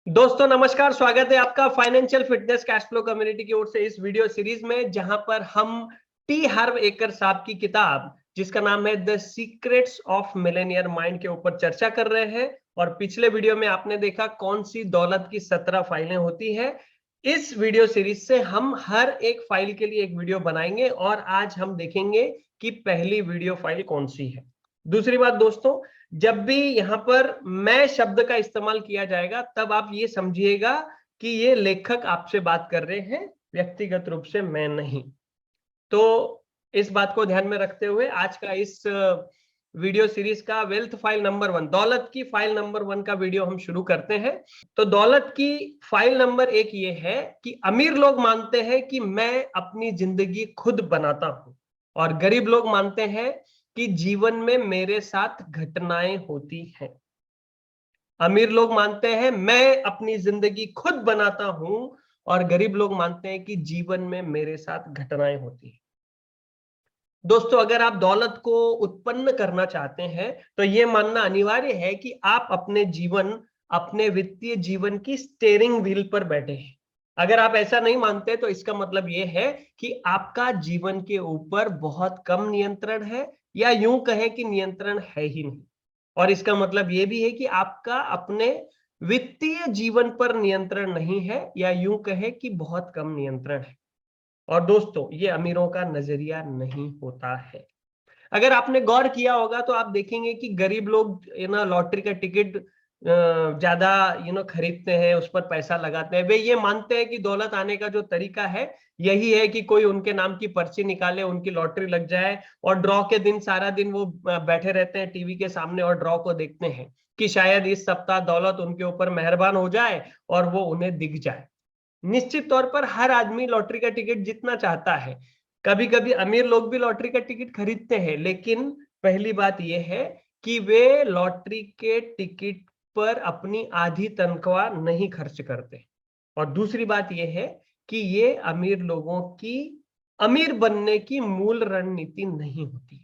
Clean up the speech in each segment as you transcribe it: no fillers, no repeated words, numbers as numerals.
दोस्तों नमस्कार, स्वागत है आपका financial fitness cash flow community की ओर से इस वीडियो सीरीज में, जहां पर हम टी हार्व एकर साहब की किताब जिसका नाम है the secrets of Millionaire mind के ऊपर चर्चा कर रहे हैं। और पिछले वीडियो में आपने देखा कौन सी दौलत की 17 फाइलें होती है। इस वीडियो सीरीज से हम हर एक फाइल के लिए एक वीडियो बनाएंगे और आज हम देखेंगे कि पहली वीडियो फाइल कौन सी है। दूसरी बात दोस्तों, जब भी यहां पर मैं शब्द का इस्तेमाल किया जाएगा तब आप ये समझिएगा कि ये लेखक आपसे बात कर रहे हैं, व्यक्तिगत रूप से मैं नहीं। तो इस बात को ध्यान में रखते हुए आज का इस वीडियो सीरीज का वेल्थ फाइल नंबर 1, दौलत की फाइल नंबर 1 का वीडियो हम शुरू करते हैं। तो दौलत की फाइल नंबर 1 ये है कि अमीर लोग मानते हैं कि मैं अपनी जिंदगी खुद बनाता हूं, और गरीब लोग मानते हैं कि जीवन में मेरे साथ घटनाएं होती हैं। अमीर लोग मानते हैं मैं अपनी जिंदगी खुद बनाता हूं, और गरीब लोग मानते हैं कि जीवन में मेरे साथ घटनाएं होती हैं। दोस्तों, अगर आप दौलत को उत्पन्न करना चाहते हैं तो यह मानना अनिवार्य है कि आप अपने वित्तीय जीवन की स्टीयरिंग व्हील पर बैठे हैं। अगर आप ऐसा नहीं मानते तो इसका मतलब यह है कि आपका जीवन के ऊपर बहुत कम नियंत्रण है, या यूं कहें कि नियंत्रण है ही नहीं। और इसका मतलब यह भी है कि आपका अपने वित्तीय जीवन पर नियंत्रण नहीं है, या यूं कहें कि बहुत कम नियंत्रण है। और दोस्तों, ये अमीरों का नजरिया नहीं होता है। अगर आपने गौर किया होगा तो आप देखेंगे कि गरीब लोग लॉटरी का टिकट ज्यादा खरीदते हैं, उस पर पैसा लगाते हैं। वे ये मानते हैं कि दौलत आने का जो तरीका है यही है कि कोई उनके नाम की पर्ची निकाले, उनकी लॉटरी लग जाए, और ड्रॉ के दिन सारा दिन वो बैठे रहते हैं टीवी के सामने और ड्रॉ को देखते हैं कि शायद इस सप्ताह दौलत उनके ऊपर मेहरबान हो जाए और वो उन्हें दिख जाए। निश्चित तौर पर हर आदमी लॉटरी का टिकट जीतना चाहता है। कभी कभी अमीर लोग भी लॉटरी का टिकट खरीदते हैं, लेकिन पहली बात यह है कि वे लॉटरी के टिकट पर अपनी आधी तनख्वाह नहीं खर्च करते। और दूसरी बात यह है कि ये अमीर लोगों की अमीर बनने की मूल रणनीति नहीं होती।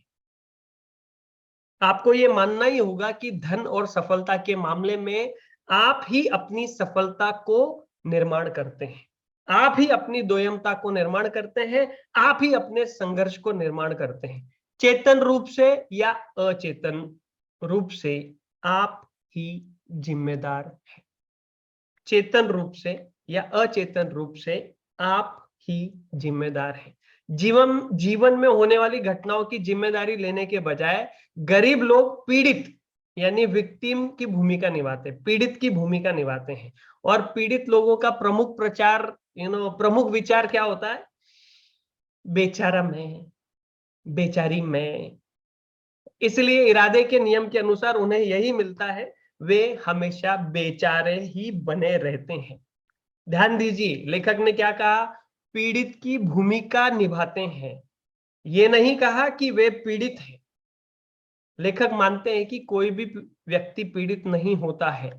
आपको ये मानना ही होगा कि धन और सफलता के मामले में आप ही अपनी सफलता को निर्माण करते हैं, आप ही अपनी दोयमता को निर्माण करते हैं, आप ही अपने संघर्ष को निर्माण करते हैं। चेतन रूप से या अचेतन रूप से आप ही जिम्मेदार हैं। चेतन रूप से या अचेतन रूप से आप ही जिम्मेदार हैं। जीवन में होने वाली घटनाओं की जिम्मेदारी लेने के बजाय गरीब लोग पीड़ित यानी विक्टिम की भूमिका निभाते हैं, पीड़ित की भूमिका निभाते हैं। और पीड़ित लोगों का प्रमुख विचार क्या होता है? बेचारा मैं, बेचारी मैं। इसलिए इरादे के नियम के अनुसार उन्हें यही मिलता है, वे हमेशा बेचारे ही बने रहते हैं। ध्यान दीजिए, लेखक ने क्या कहा? पीड़ित की भूमिका निभाते हैं। ये नहीं कहा कि वे पीड़ित हैं। लेखक मानते हैं कि कोई भी व्यक्ति पीड़ित नहीं होता है।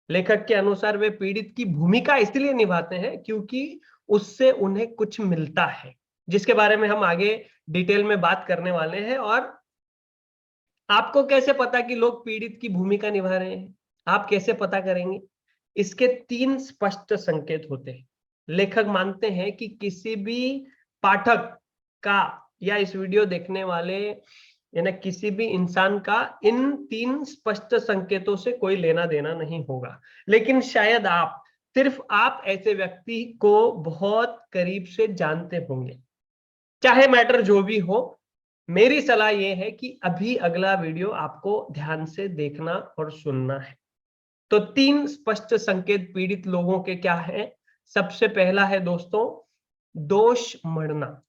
लेखक के अनुसार वे पीड़ित की भूमिका इसलिए निभाते हैं क्योंकि उससे उन्हें कुछ मिलता है, जिसके बारे में हम आगे डिटेल में बात करने वाले हैं। और आपको कैसे पता कि लोग पीड़ित की भूमिका निभा रहे हैं? आप कैसे पता करेंगे? इसके 3 स्पष्ट संकेत होते हैं। लेखक मानते हैं कि किसी भी पाठक का या इस वीडियो देखने वाले यानी किसी भी इंसान का इन 3 स्पष्ट संकेतों से कोई लेना देना नहीं होगा। लेकिन शायद सिर्फ आप ऐसे व्यक्ति को बहुत करीब से जानते होंगे। चाहे मैटर जो भी हो, मेरी सलाह यह है कि अभी अगला वीडियो आपको ध्यान से देखना और सुनना है। तो 3 स्पष्ट संकेत पीड़ित लोगों के क्या है? सबसे पहला है दोस्तों, दोष मढ़ना।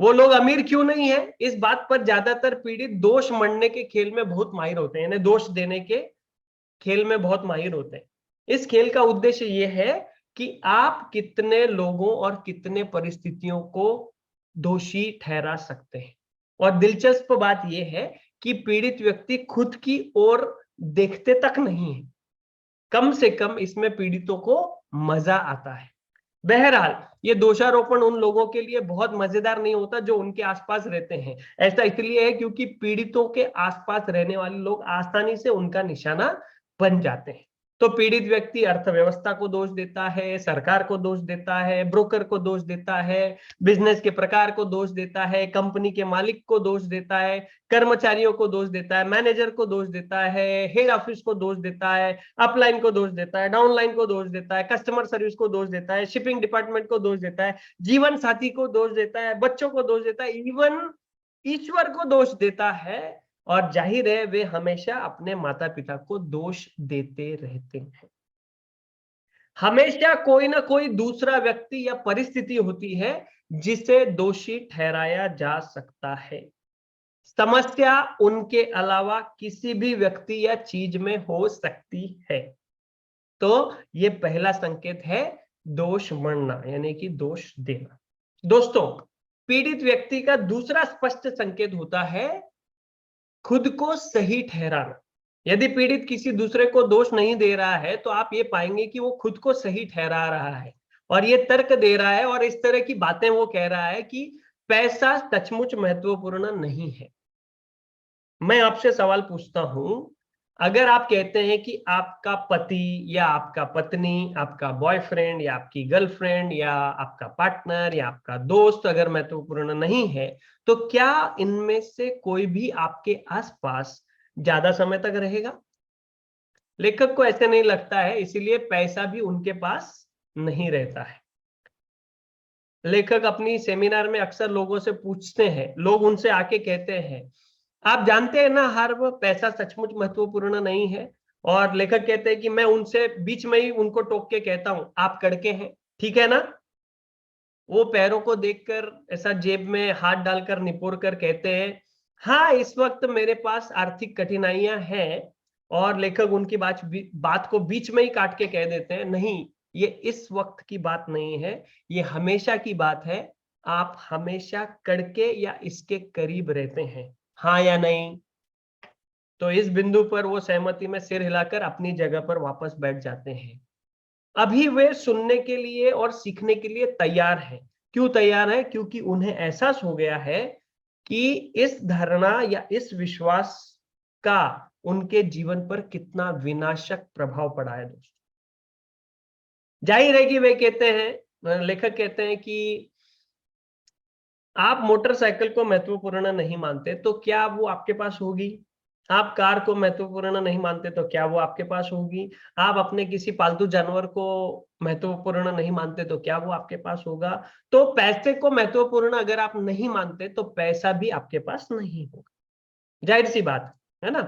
वो लोग अमीर क्यों नहीं है, इस बात पर ज्यादातर पीड़ित दोष मढ़ने के खेल में बहुत माहिर होते हैं, यानी दोष देने के खेल में बहुत माहिर होते हैं। इस खेल का उद्देश्य यह है कि आप कितने लोगों और कितने परिस्थितियों को दोषी ठहरा सकते हैं। और दिलचस्प बात यह है कि पीड़ित व्यक्ति खुद की ओर देखते तक नहीं है। कम से कम इसमें पीड़ितों को मजा आता है। बहरहाल, ये दोषारोपण उन लोगों के लिए बहुत मजेदार नहीं होता जो उनके आसपास रहते हैं। ऐसा इसलिए है क्योंकि पीड़ितों के आसपास रहने वाले लोग आसानी से उनका निशाना बन जाते हैं। तो पीड़ित व्यक्ति अर्थव्यवस्था को दोष देता है, सरकार को दोष देता है, ब्रोकर को दोष देता है, बिजनेस के प्रकार को दोष देता है, कंपनी के मालिक को दोष देता है, कर्मचारियों को दोष देता है, मैनेजर को दोष देता है, हेड ऑफिस को दोष देता है, अपलाइन को दोष देता है, डाउनलाइन को दोष देता है, कस्टमर सर्विस को दोष देता है, शिपिंग डिपार्टमेंट को दोष देता है, जीवन साथी को दोष देता है, बच्चों को दोष देता है, इवन ईश्वर को दोष देता है। और जाहिर है वे हमेशा अपने माता पिता को दोष देते रहते हैं। हमेशा कोई ना कोई दूसरा व्यक्ति या परिस्थिति होती है जिसे दोषी ठहराया जा सकता है। समस्या उनके अलावा किसी भी व्यक्ति या चीज में हो सकती है। तो ये पहला संकेत है दोष मढ़ना, यानी कि दोष देना। दोस्तों, पीड़ित व्यक्ति का दूसरा स्पष्ट संकेत होता है खुद को सही ठहराना। यदि पीड़ित किसी दूसरे को दोष नहीं दे रहा है तो आप ये पाएंगे कि वो खुद को सही ठहरा रहा है और ये तर्क दे रहा है और इस तरह की बातें वो कह रहा है कि पैसा सचमुच महत्वपूर्ण नहीं है। मैं आपसे सवाल पूछता हूं, अगर आप कहते हैं कि आपका पति या आपका पत्नी, आपका बॉयफ्रेंड या आपकी गर्लफ्रेंड या आपका पार्टनर या आपका दोस्त अगर महत्वपूर्ण नहीं है, तो क्या इनमें से कोई भी आपके आसपास ज्यादा समय तक रहेगा? लेखक को ऐसे नहीं लगता है, इसीलिए पैसा भी उनके पास नहीं रहता है। लेखक अपनी सेमिनार में अक्सर लोगों से पूछते हैं, लोग उनसे आके कहते हैं आप जानते हैं ना हर पैसा सचमुच महत्वपूर्ण नहीं है। और लेखक कहते हैं कि मैं उनसे बीच में ही उनको टोक के कहता हूं आप कड़के हैं, ठीक है ना। वो पैरों को देखकर ऐसा जेब में हाथ डालकर निपोर कर कहते हैं हाँ इस वक्त मेरे पास आर्थिक कठिनाइयां हैं। और लेखक उनकी बात को बीच में ही काट के कह देते हैं नहीं, ये इस वक्त की बात नहीं है, ये हमेशा की बात है। आप हमेशा कड़के या इसके करीब रहते हैं, हाँ या नहीं? तो इस बिंदु पर वो सहमति में सिर हिलाकर अपनी जगह पर वापस बैठ जाते हैं। अभी वे सुनने के लिए और सीखने के लिए तैयार हैं। क्यों तैयार है? क्योंकि उन्हें एहसास हो गया है कि इस धारणा या इस विश्वास का उनके जीवन पर कितना विनाशक प्रभाव पड़ा है। दोस्तों, जाहिर है कि वे कहते हैं, लेखक कहते हैं कि आप मोटरसाइकिल को महत्वपूर्ण नहीं मानते तो क्या वो आपके पास होगी? आप कार को महत्वपूर्ण नहीं मानते तो क्या वो आपके पास होगी? आप अपने किसी पालतू जानवर को महत्वपूर्ण नहीं मानते तो क्या वो आपके पास होगा? तो पैसे को महत्वपूर्ण अगर आप नहीं मानते तो पैसा भी आपके पास नहीं होगा। जाहिर सी बात है ना।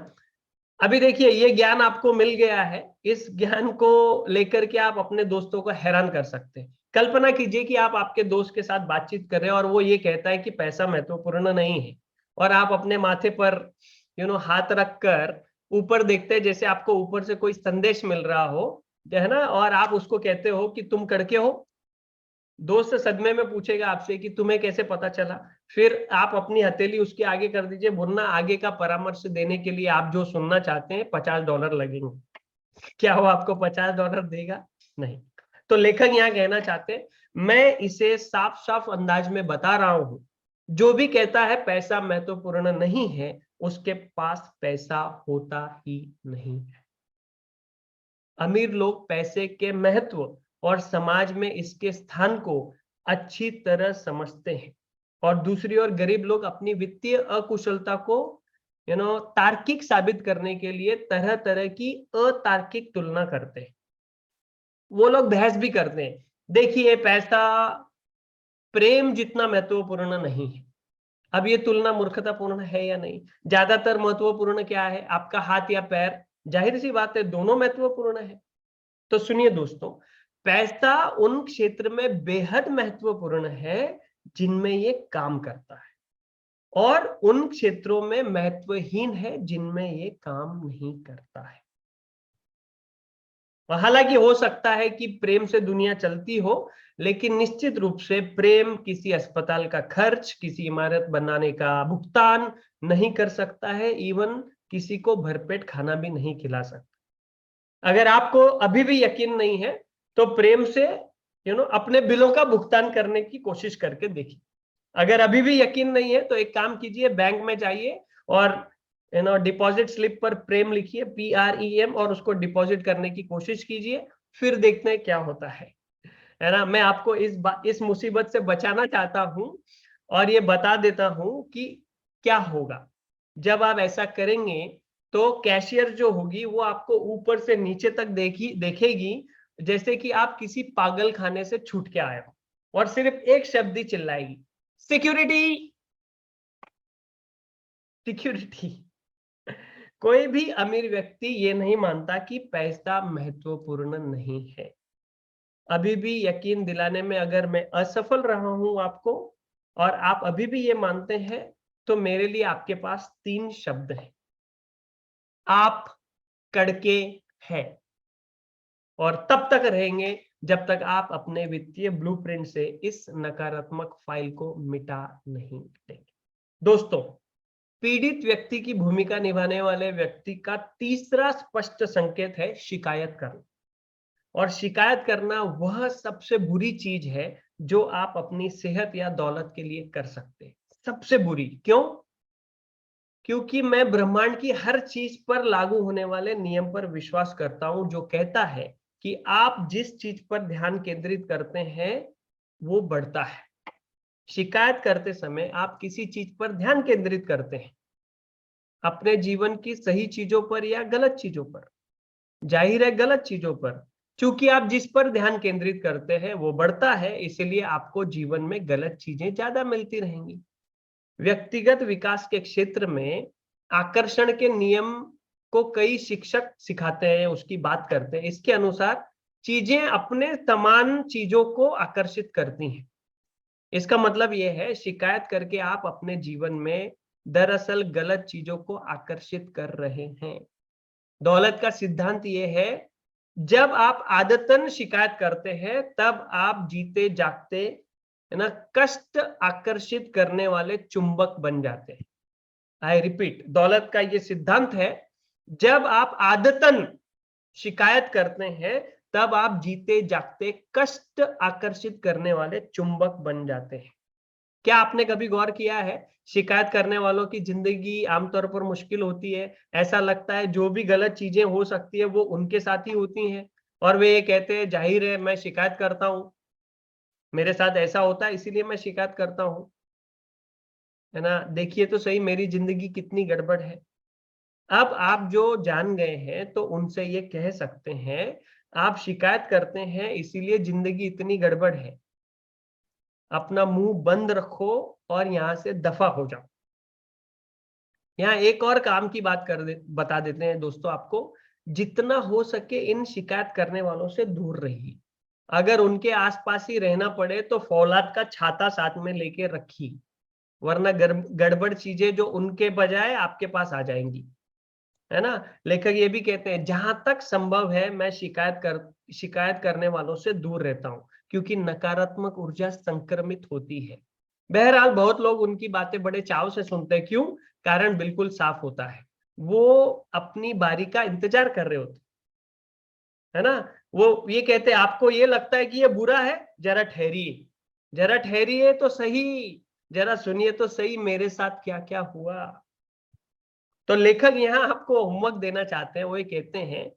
अभी देखिए ये ज्ञान आपको मिल गया है, इस ज्ञान को लेकर के आप अपने दोस्तों को हैरान कर सकते हैं। कल्पना कीजिए कि आप आपके दोस्त के साथ बातचीत कर रहे हैं और वो ये कहता है कि पैसा महत्वपूर्ण नहीं है, और आप अपने माथे पर हाथ रखकर ऊपर देखते हैं जैसे आपको ऊपर से कोई संदेश मिल रहा हो, है ना, और आप उसको कहते हो कि तुम कड़के हो। दोस्त सदमे में पूछेगा आपसे कि तुम्हें कैसे पता चला? फिर आप अपनी हथेली उसके आगे कर दीजिए, बोलना आगे का परामर्श देने के लिए आप जो सुनना चाहते हैं $50 लगेंगे। क्या वो आपको $50 देगा? नहीं। तो लेखक यहाँ कहना चाहते हैं मैं इसे साफ साफ अंदाज में बता रहा हूं, जो भी कहता है पैसा महत्वपूर्ण नहीं है उसके पास पैसा होता ही नहीं है। अमीर लोग पैसे के महत्व और समाज में इसके स्थान को अच्छी तरह समझते हैं, और दूसरी ओर गरीब लोग अपनी वित्तीय अकुशलता को तार्किक साबित करने के लिए तरह तरह की अतार्किक तुलना करते हैं। वो लोग बहस भी करते हैं, देखिए पैसा प्रेम जितना महत्वपूर्ण नहीं है। अब ये तुलना मूर्खतापूर्ण है या नहीं? ज्यादातर महत्वपूर्ण क्या है, आपका हाथ या पैर? जाहिर सी बात है दोनों महत्वपूर्ण है। तो सुनिए दोस्तों, पैसा उन क्षेत्र में बेहद महत्वपूर्ण है जिनमें ये काम करता है, और उन क्षेत्रों में महत्वहीन है जिनमें ये काम नहीं करता है। हालांकि हो सकता है कि प्रेम से दुनिया चलती हो, लेकिन निश्चित रूप से प्रेम किसी अस्पताल का खर्च, किसी इमारत बनाने का भुगतान नहीं कर सकता है, इवन किसी को भरपेट खाना भी नहीं खिला सकता। अगर आपको अभी भी यकीन नहीं है तो प्रेम से अपने बिलों का भुगतान करने की कोशिश करके देखिए। अगर अभी भी यकीन नहीं है तो एक काम कीजिए, बैंक में जाइए और डिपॉजिट स्लिप पर प्रेम लिखिए, PREM, और उसको डिपॉजिट करने की कोशिश कीजिए, फिर देखते हैं क्या होता है ना। मैं आपको इस मुसीबत से बचाना चाहता हूं और ये बता देता हूं कि क्या होगा जब आप ऐसा करेंगे। तो कैशियर जो होगी वो आपको ऊपर से नीचे तक देखेगी, जैसे कि आप किसी पागल खाने से छूट के आए हो, और सिर्फ एक शब्द ही चिल्लाएगी, सिक्योरिटी, सिक्योरिटी। कोई भी अमीर व्यक्ति ये नहीं मानता कि पैसा महत्वपूर्ण नहीं है। अभी भी यकीन दिलाने में अगर मैं असफल रहा हूं आपको, और आप अभी भी ये मानते हैं, तो मेरे लिए आपके पास 3 शब्द हैं, आप कड़के हैं, और तब तक रहेंगे जब तक आप अपने वित्तीय ब्लूप्रिंट से इस नकारात्मक फाइल को मिटा नहीं देंगे। दोस्तों, पीड़ित व्यक्ति की भूमिका निभाने वाले व्यक्ति का तीसरा स्पष्ट संकेत है शिकायत करना। और शिकायत करना वह सबसे बुरी चीज है जो आप अपनी सेहत या दौलत के लिए कर सकते हैं। सबसे बुरी क्यों? क्योंकि मैं ब्रह्मांड की हर चीज पर लागू होने वाले नियम पर विश्वास करता हूं, जो कहता है कि आप जिस चीज पर ध्यान केंद्रित करते हैं वो बढ़ता है। शिकायत करते समय आप किसी चीज पर ध्यान केंद्रित करते हैं, अपने जीवन की सही चीजों पर या गलत चीजों पर? जाहिर है गलत चीजों पर। क्योंकि आप जिस पर ध्यान केंद्रित करते हैं वो बढ़ता है, इसलिए आपको जीवन में गलत चीजें ज्यादा मिलती रहेंगी। व्यक्तिगत विकास के क्षेत्र में आकर्षण के नियम को कई शिक्षक सिखाते हैं, उसकी बात करते हैं। इसके अनुसार चीजें अपने समान चीजों को आकर्षित करती हैं। इसका मतलब यह है, शिकायत करके आप अपने जीवन में दरअसल गलत चीजों को आकर्षित कर रहे हैं। दौलत का सिद्धांत यह है, जब आप आदतन शिकायत करते हैं तब आप जीते जागते, है ना, कष्ट आकर्षित करने वाले चुंबक बन जाते हैं। आई रिपीट, दौलत का ये सिद्धांत है, जब आप आदतन शिकायत करते हैं तब आप जीते जागते कष्ट आकर्षित करने वाले चुंबक बन जाते हैं। क्या आपने कभी गौर किया है, शिकायत करने वालों की जिंदगी आमतौर पर मुश्किल होती है? ऐसा लगता है जो भी गलत चीजें हो सकती है वो उनके साथ ही होती हैं, और वे ये कहते हैं जाहिर है मैं शिकायत करता हूं, मेरे साथ ऐसा होता है इसीलिए मैं शिकायत करता हूं, है ना। देखिए तो सही मेरी जिंदगी कितनी गड़बड़ है। अब आप जो जान गए हैं तो उनसे ये कह सकते हैं, आप शिकायत करते हैं इसीलिए जिंदगी इतनी गड़बड़ है, अपना मुंह बंद रखो और यहां से दफा हो जाओ। यहाँ एक और काम की बता देते हैं दोस्तों आपको, जितना हो सके इन शिकायत करने वालों से दूर रहिए। अगर उनके आसपास ही रहना पड़े तो फौलाद का छाता साथ में लेके रखिए, वरना गड़बड़ चीजें जो उनके बजाय आपके पास आ जाएंगी, है ना। लेखक ये भी कहते हैं, जहां तक संभव है मैं शिकायत करने वालों से दूर रहता हूं, क्योंकि नकारात्मक ऊर्जा संक्रमित होती है। बहरहाल बहुत लोग उनकी बातें बड़े चाव से सुनते हैं। क्यों? कारण बिल्कुल साफ होता है, वो अपनी बारी का इंतजार कर रहे होते, है ना। वो ये कहते हैं, आपको ये लगता है कि ये बुरा है, जरा ठहरिए, जरा ठहरिए तो सही, जरा सुनिए तो सही मेरे साथ क्या क्या हुआ। तो लेखक यहाँ आपको होमवर्क देना चाहते हैं। वो ये कहते हैं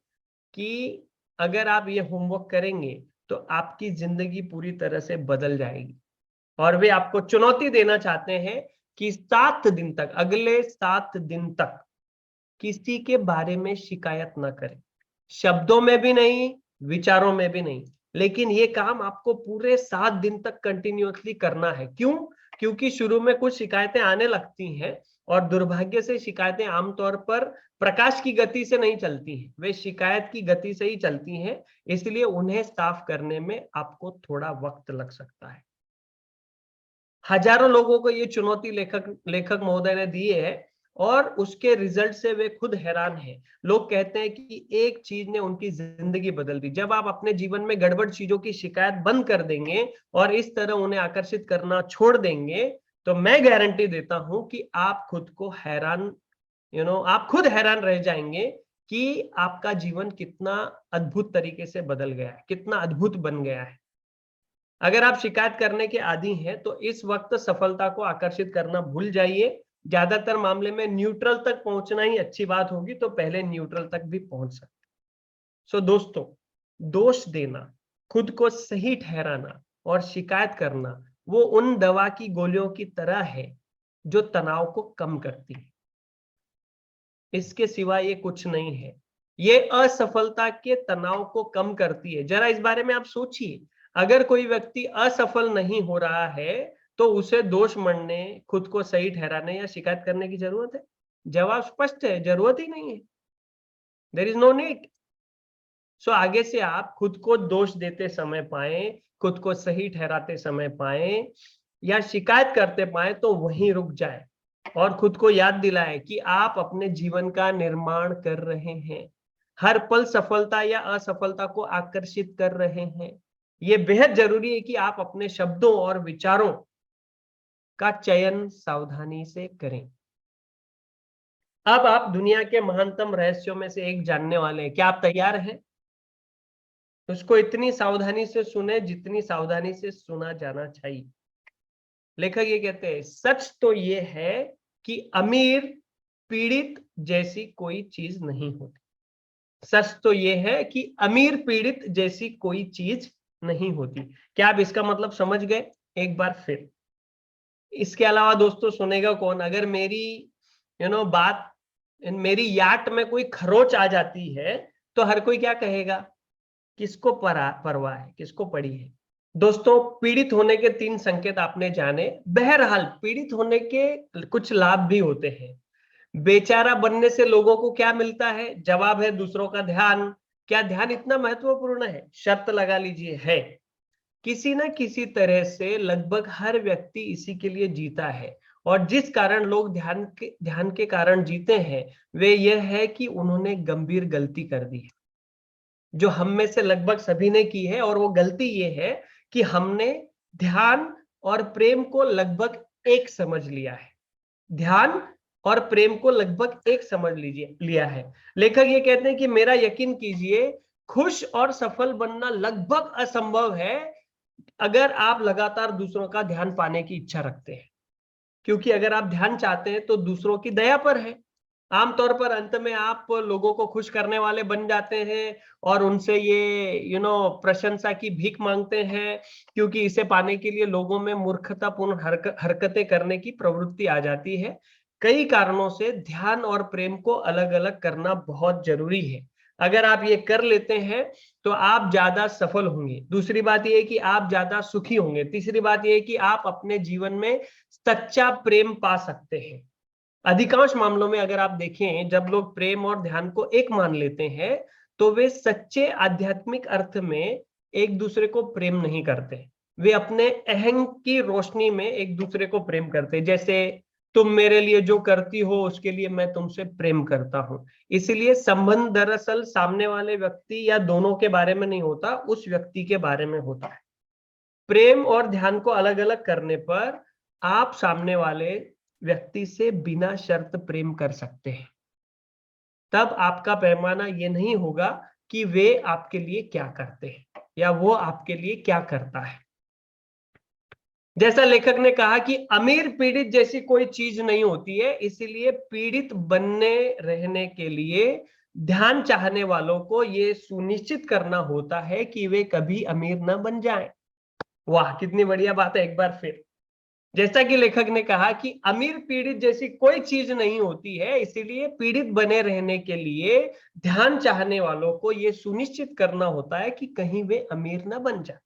कि अगर आप ये होमवर्क करेंगे तो आपकी जिंदगी पूरी तरह से बदल जाएगी। और वे आपको चुनौती देना चाहते हैं कि 7 दिन तक, अगले 7 दिन तक किसी के बारे में शिकायत ना करें, शब्दों में भी नहीं, विचारों में भी नहीं। लेकिन ये काम आपको पूरे 7 दिन तक कंटिन्यूअसली करना है। क्यों? क्योंकि शुरू में कुछ शिकायतें आने लगती हैं, और दुर्भाग्य से शिकायतें आमतौर पर प्रकाश की गति से नहीं चलती हैं, वे शिकायत की गति से ही चलती हैं। इसलिए उन्हें साफ करने में आपको थोड़ा वक्त लग सकता है। हजारों लोगों को ये चुनौती लेखक महोदय ने दी है, और उसके रिजल्ट से वे खुद हैरान हैं। लोग कहते हैं कि एक चीज ने उनकी जिंदगी बदल दी। जब आप अपने जीवन में गड़बड़ चीजों की शिकायत बंद कर देंगे और इस तरह उन्हें आकर्षित करना छोड़ देंगे, तो मैं गारंटी देता हूं कि आप खुद को हैरान, आप खुद हैरान रह जाएंगे कि आपका जीवन कितना अद्भुत तरीके से बदल गया है, कितना अद्भुत बन गया है। अगर आप शिकायत करने के आदी हैं तो इस वक्त सफलता को आकर्षित करना भूल जाइए ज्यादातर मामले में न्यूट्रल तक पहुंचना ही अच्छी बात होगी, तो पहले न्यूट्रल तक भी पहुंच सकते। सो दोस्तों, दोष देना, खुद को सही ठहराना और शिकायत करना वो उन दवा की गोलियों की तरह है जो तनाव को कम करती है। इसके सिवा ये कुछ नहीं है। ये असफलता के तनाव को कम करती है। जरा इस बारे में आप सोचिए, अगर कोई व्यक्ति असफल नहीं हो रहा है तो उसे दोष मढ़ने, खुद को सही ठहराने या शिकायत करने की जरूरत है? जवाब स्पष्ट है, जरूरत ही नहीं है। There is no need. So आगे से आप खुद को दोष देते समय पाए, खुद को सही ठहराते समय पाए या शिकायत करते पाए तो वहीं रुक जाए और खुद को याद दिलाए कि आप अपने जीवन का निर्माण कर रहे हैं। हर पल सफलता या असफलता को आकर्षित कर रहे हैं। ये बेहद जरूरी है कि आप अपने शब्दों और विचारों का चयन सावधानी से करें। अब आप दुनिया के महानतम रहस्यों में से एक जानने वाले हैं। क्या आप तैयार हैं? उसको इतनी सावधानी से सुने जितनी सावधानी से सुना जाना चाहिए। लेखक ये कहते हैं, सच तो ये है कि अमीर पीड़ित जैसी कोई चीज नहीं होती। सच तो ये है कि अमीर पीड़ित जैसी कोई चीज नहीं होती। क्या आप इसका मतलब समझ गए? एक बार फिर। इसके अलावा दोस्तों सुनेगा कौन? अगर मेरी बात, मेरी याट में कोई खरोच आ जाती है तो हर कोई क्या कहेगा? किसको परवाह है, किसको पड़ी है? दोस्तों, पीड़ित होने के 3 संकेत आपने जाने। बहरहाल पीड़ित होने के कुछ लाभ भी होते हैं। बेचारा बनने से लोगों को क्या मिलता है? जवाब है दूसरों का ध्यान। क्या ध्यान इतना महत्वपूर्ण है? शर्त लगा लीजिए, है। किसी न किसी तरह से लगभग हर व्यक्ति इसी के लिए जीता है, और जिस कारण लोग ध्यान के कारण जीते हैं वे यह है कि उन्होंने गंभीर गलती कर दी है, जो हम में से लगभग सभी ने की है। और वो गलती ये है कि हमने ध्यान और प्रेम को लगभग एक समझ लिया है। ध्यान और प्रेम को लगभग एक समझ लिया है। लेखक ये कहते हैं कि मेरा यकीन कीजिए, खुश और सफल बनना लगभग असंभव है अगर आप लगातार दूसरों का ध्यान पाने की इच्छा रखते हैं। क्योंकि अगर आप ध्यान चाहते हैं तो दूसरों की दया पर है। आमतौर पर अंत में आप लोगों को खुश करने वाले बन जाते हैं और उनसे ये प्रशंसा की भीख मांगते हैं, क्योंकि इसे पाने के लिए लोगों में मूर्खतापूर्ण हरकतें करने की प्रवृत्ति आ जाती है। कई कारणों से ध्यान और प्रेम को अलग अलग करना बहुत जरूरी है। अगर आप ये कर लेते हैं तो आप ज्यादा सफल होंगे। दूसरी बात यह है कि आप ज्यादा सुखी होंगे। तीसरी बात यह है कि आप अपने जीवन में सच्चा प्रेम पा सकते हैं। अधिकांश मामलों में अगर आप देखें, जब लोग प्रेम और ध्यान को एक मान लेते हैं तो वे सच्चे आध्यात्मिक अर्थ में एक दूसरे को प्रेम नहीं करते। वे अपने अहंग की रोशनी में एक दूसरे को प्रेम करते। जैसे तुम मेरे लिए जो करती हो उसके लिए मैं तुमसे प्रेम करता हूं। इसलिए संबंध दरअसल सामने वाले व्यक्ति या दोनों के बारे में नहीं होता, उस व्यक्ति के बारे में होता है। प्रेम और ध्यान को अलग अलग करने पर आप सामने वाले व्यक्ति से बिना शर्त प्रेम कर सकते हैं। तब आपका पैमाना ये नहीं होगा कि वे आपके लिए क्या करते हैं या वो आपके लिए क्या करता है। जैसा लेखक ने कहा कि अमीर पीड़ित जैसी कोई चीज नहीं होती है, इसीलिए पीड़ित बनने रहने के लिए ध्यान चाहने वालों को यह सुनिश्चित करना होता है कि वे कभी अमीर न बन जाएं। वाह, कितनी बढ़िया बात है। एक बार फिर, जैसा कि लेखक ने कहा कि अमीर पीड़ित जैसी कोई चीज नहीं होती है, इसीलिए पीड़ित बने रहने के लिए ध्यान चाहने वालों को यह सुनिश्चित करना होता है कि कहीं वे अमीर न बन जाए।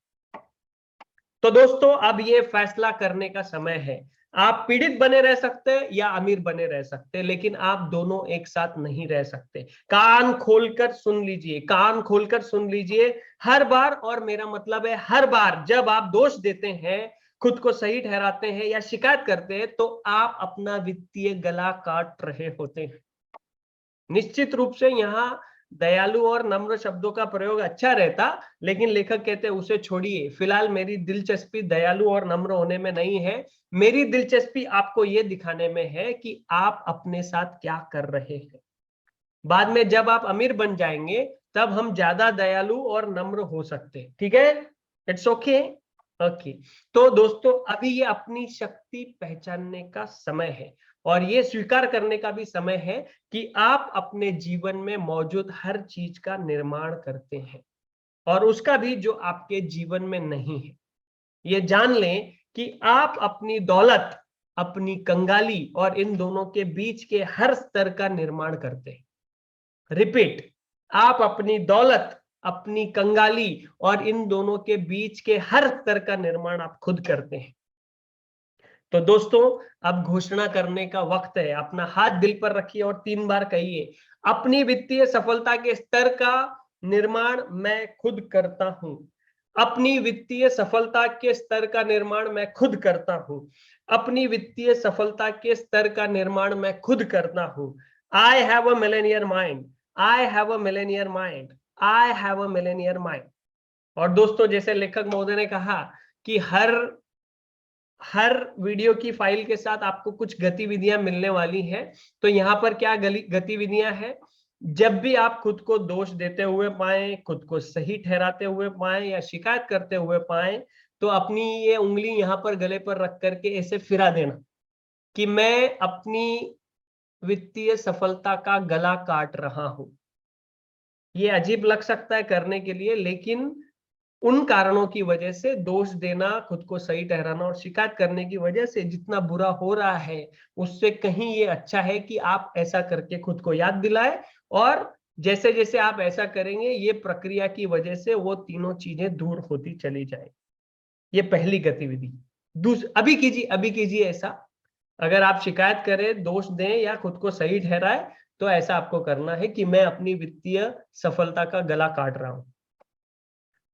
तो दोस्तों, अब ये फैसला करने का समय है। आप पीड़ित बने रह सकते हैं या अमीर बने रह सकते हैं, लेकिन आप दोनों एक साथ नहीं रह सकते। कान खोलकर सुन लीजिए, कान खोलकर सुन लीजिए। हर बार, और मेरा मतलब है हर बार, जब आप दोष देते हैं, खुद को सही ठहराते हैं या शिकायत करते हैं, तो आप अपना वित्तीय गला काट रहे होते हैं। निश्चित रूप से यहाँ दयालु और नम्र शब्दों का प्रयोग अच्छा रहता, लेकिन लेखक कहते हैं उसे छोड़िए। फिलहाल मेरी दिलचस्पी दयालु और नम्र होने में नहीं है। मेरी दिलचस्पी आपको यह दिखाने में है कि आप अपने साथ क्या कर रहे हैं। बाद में जब आप अमीर बन जाएंगे तब हम ज्यादा दयालु और नम्र हो सकते हैं। ठीक है? It's okay. ओके। तो दोस्तों, अभी ये अपनी शक्ति पहचानने का समय है और ये स्वीकार करने का भी समय है कि आप अपने जीवन में मौजूद हर चीज का निर्माण करते हैं, और उसका भी जो आपके जीवन में नहीं है। ये जान लें कि आप अपनी दौलत, अपनी कंगाली और इन दोनों के बीच के हर स्तर का निर्माण करते हैं। रिपीट, आप अपनी दौलत, अपनी कंगाली और इन दोनों के बीच के हर स्तर का निर्माण आप खुद करते हैं। तो दोस्तों, अब घोषणा करने का वक्त है। अपना हाथ दिल पर रखिए और 3 बार कहिए, अपनी वित्तीय सफलता के स्तर का निर्माण मैं खुद करता हूं। अपनी वित्तीय सफलता के स्तर का निर्माण मैं खुद करता हूं। अपनी वित्तीय सफलता के स्तर का निर्माण मैं खुद करता हूं। I have a millionaire mind, I have a millionaire mind, I have a millionaire mind. और दोस्तों, जैसे लेखक महोदय ने कहा कि हर वीडियो की फाइल के साथ आपको कुछ गतिविधियां मिलने वाली हैं। तो यहाँ पर क्या गतिविधियां हैं? जब भी आप खुद को दोष देते हुए पाए, खुद को सही ठहराते हुए पाए या शिकायत करते हुए पाए, तो अपनी ये उंगली यहाँ पर गले पर रख करके ऐसे फिरा देना कि मैं अपनी वित्तीय सफलता का गला काट रहा हूं। ये अजीब लग सकता है करने के लिए, लेकिन उन कारणों की वजह से दोष देना, खुद को सही ठहराना और शिकायत करने की वजह से जितना बुरा हो रहा है, उससे कहीं ये अच्छा है कि आप ऐसा करके खुद को याद दिलाए। और जैसे जैसे आप ऐसा करेंगे, ये प्रक्रिया की वजह से वो तीनों चीजें दूर होती चली जाए। ये पहली गतिविधि। अभी कीजिए ऐसा। अगर आप शिकायत करें, दोष दें या खुद को सही ठहराए, तो ऐसा आपको करना है कि मैं अपनी वित्तीय सफलता का गला काट रहा हूं।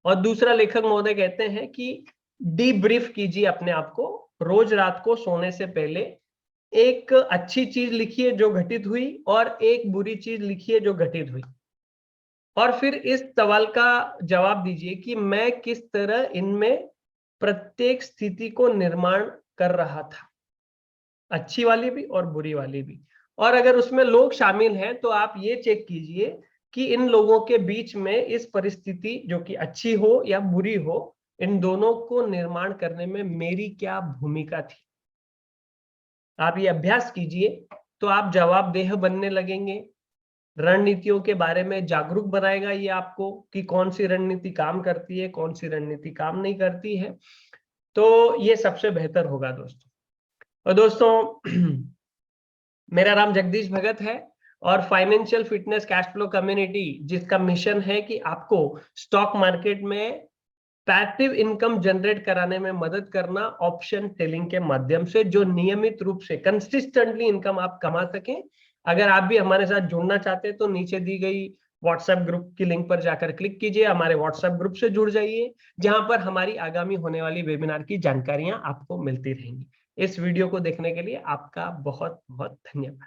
और दूसरा, लेखक महोदय कहते हैं कि डीब्रीफ कीजिए अपने आप को। रोज रात को सोने से पहले एक अच्छी चीज लिखिए जो घटित हुई और एक बुरी चीज लिखिए जो घटित हुई, और फिर इस सवाल का जवाब दीजिए कि मैं किस तरह इनमें प्रत्येक स्थिति को निर्माण कर रहा था, अच्छी वाली भी और बुरी वाली भी। और अगर उसमें लोग शामिल हैं तो आप ये चेक कीजिए कि इन लोगों के बीच में इस परिस्थिति, जो कि अच्छी हो या बुरी हो, इन दोनों को निर्माण करने में मेरी क्या भूमिका थी। आप ये अभ्यास कीजिए तो आप जवाबदेह बनने लगेंगे। रणनीतियों के बारे में जागरूक बनाएगा ये आपको कि कौन सी रणनीति काम करती है, कौन सी रणनीति काम नहीं करती है। तो ये सबसे बेहतर होगा दोस्तों। और दोस्तों, मेरा नाम जगदीश भगत है और financial fitness cash flow community, जिसका मिशन है कि आपको स्टॉक मार्केट में पैसिव इनकम जनरेट कराने में मदद करना, ऑप्शन सेलिंग के माध्यम से, जो नियमित रूप से कंसिस्टेंटली इनकम आप कमा सकें। अगर आप भी हमारे साथ जुड़ना चाहते हैं तो नीचे दी गई व्हाट्सएप ग्रुप की लिंक पर जाकर क्लिक कीजिए, हमारे व्हाट्सएप ग्रुप से जुड़ जाइए, जहां पर हमारी आगामी होने वाली वेबिनार की जानकारियां आपको मिलती रहेंगी। इस वीडियो को देखने के लिए आपका बहुत बहुत धन्यवाद।